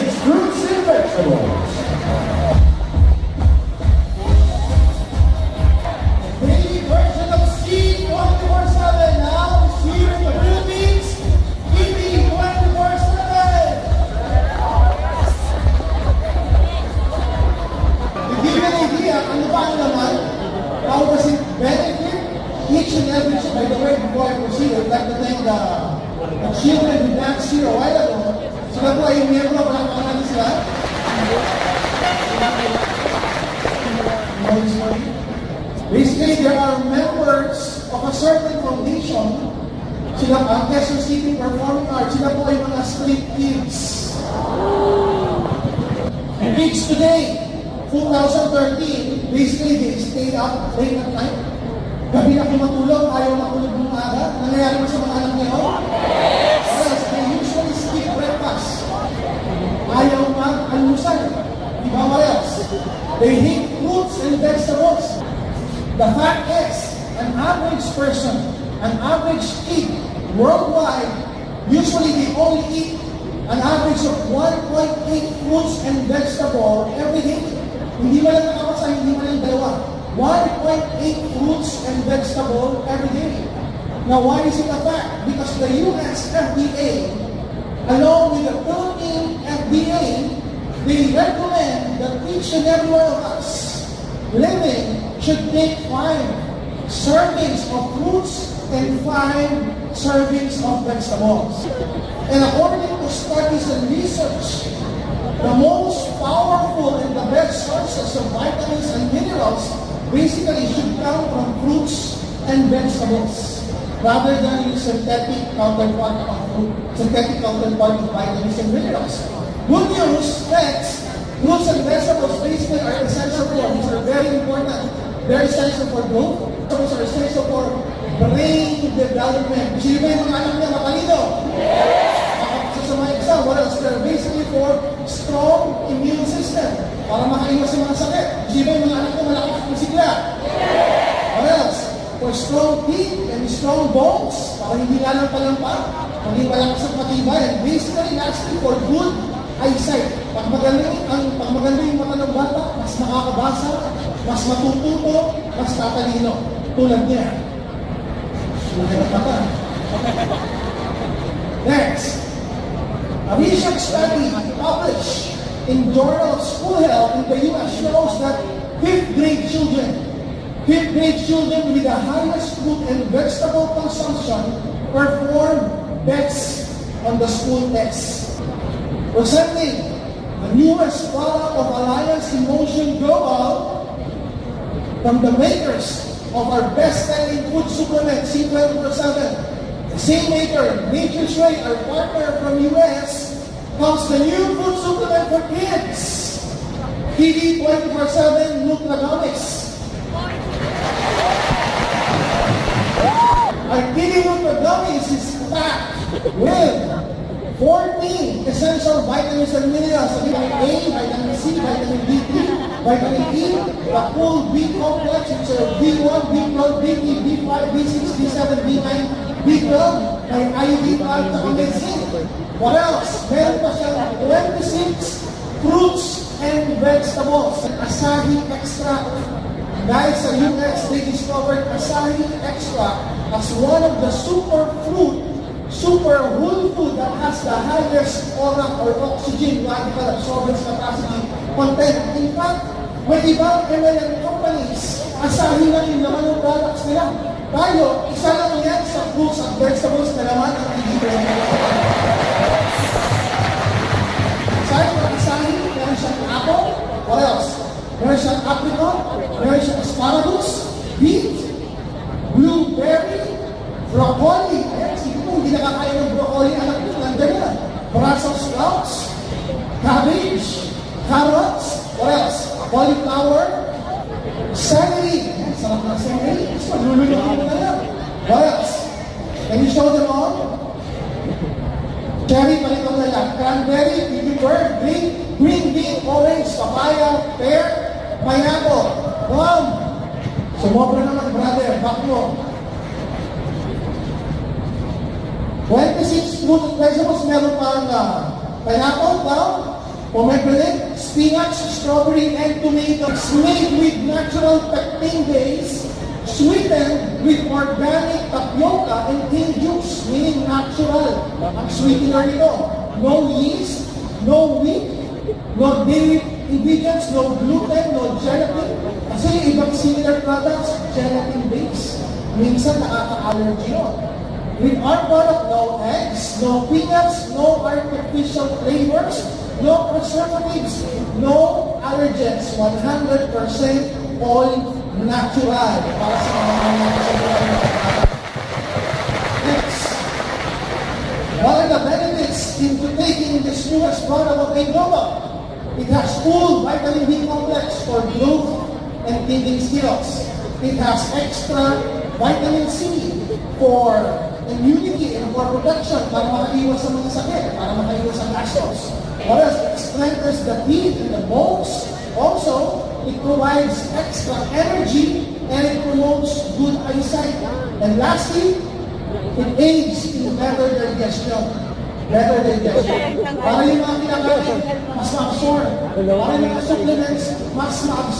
26 fruits and vegetables. Daily version of Ski 24/7 now is here in the Philippines. Eating 24/7. To give you an idea, ano ba ang naman? How does it benefit each and every, by the way, before I proceed, I'd like to thank the children who danced here a while ago. Sila po ay miyembro, walang pangalan sila. Basically, there are members of a certain foundation. Sila ang Quezon City Performing Arts. Sila po ay mga street kids. And kids today, 2013, basically they stayed up late at night. Gabi na kumatulog, ayaw matulog ng aga. Nangyayari mo sa mga anak niyo? Yes, they usually skip breakfast. Ayaw mag-almusal. Di ba, Marias? They eat fruits and vegetables. The fact is, an average person, an average kid worldwide, usually they only eat an average of 1.8 fruits and vegetables every day. Hindi mo lang nakapasa, hindi mo lang dalawa. 1.8 fruits and vegetables every day. Now, why is it a fact? Because the US FDA, along with the Philippine FDA, they recommend that each and every one of us living should take 5 servings of fruits and 5 servings of vegetables. And according to studies and research, the most powerful and the best sources of vitamins and minerals basically should come from fruits and vegetables rather than the synthetic counterpart of fruit, synthetic counterpart of vitamins and minerals. Good news, next, fruits and vegetables basically are essential for, these are very important. They're essential for growth. Vegetables are essential for brain development. Gusto niyo ba yung mga anak niya matalino? Sa mga exam, what else? They're basically for strong immune system. Para makaiwas sa mga sakit. Gusto niyo ba yung mga anak niya malakas pusigla? What else? For strong teeth and strong bones. Para hindi nga lang palampa. Maging malakas ang matibay. And basically, lastly, for good eyesight. Pag maganda yung mata ng bata, mas makakabasa, mas matututo, mas tatalino. Tulad niya. Next, a research study published in Journal of School Health in the U.S. shows that 5th grade children with the highest fruit and vegetable consumption perform best on the school test. Presenting the newest product of Alliance Emotion Global from the makers of our best-selling food supplement, C24/7. The same maker, Nature's Way, our partner from US, comes the new food supplement for kids, PD24/7 Nutrigomics. Our PD Nutrigomics is packed with 14 essential vitamins and minerals, vitamin A, vitamin C, vitamin D3, vitamin E, the full B complex, which are B1, B12, B3, B5, B6, B7, B9, B12, may iodine, at zinc. What else? Meron pa siyang 26 fruits and vegetables. Asahi extract. Dahil sa US, they discovered Asahi extract as one of the super whole food that has the highest ORAC or oxygen radical absorbance capacity content. In fact, may ibang MLM companies, Asahi lang yung naman ng products nila. Tayo, isa lang yan sa fruits at vegetables na naman ang hindi. Aside from Asahi, meron siyang apple. What else? Meron siyang apricot, meron siyang asparagus, beet, blueberry, broccoli. Ayan, sige po, hindi nakakaya ng broccoli, anak ko, nandiyan yan. Brussels sprouts, cabbage, carrots, what else? Cauliflower, celery. Ayan, sarap na celery. Mas magluluto mo na lang. What else? Can you show them all? Cherry, palito na lang. Cranberry, cucumber, green bean, orange, papaya, pear, pineapple, plum. Sumobra naman, brother. Back mo. 26 fruit and vegetables, meron pang pineapple, plum, pomegranate, spinach, strawberry, and tomatoes made with natural pectin base, sweetened with organic tapioca and cane juice, meaning natural. Ang sweetener nito, no yeast, no wheat, no dairy ingredients, no gluten, no gelatin. Kasi ibang similar products, gelatin-based. Minsan nakaka-allergy yun. With our product, no eggs, no peanuts, no artificial flavors, no preservatives, no allergens, 100% all natural. Para sa mga natural. Next, what are the benefits into taking this newest product of Innova? It has full vitamin B complex for growth and thinking skills. It has extra vitamin C for immunity and for protection para makaiwas sa mga sakit, para makaiwas sa gastos. Whereas it strengthens the teeth and the bones. Also, it provides extra energy and it promotes good eyesight. And lastly, it aids in better digestion. Better digestion. Para yung mga kinakain, mas ma-absorb. Para yung mga supplements, mas ma-absorb.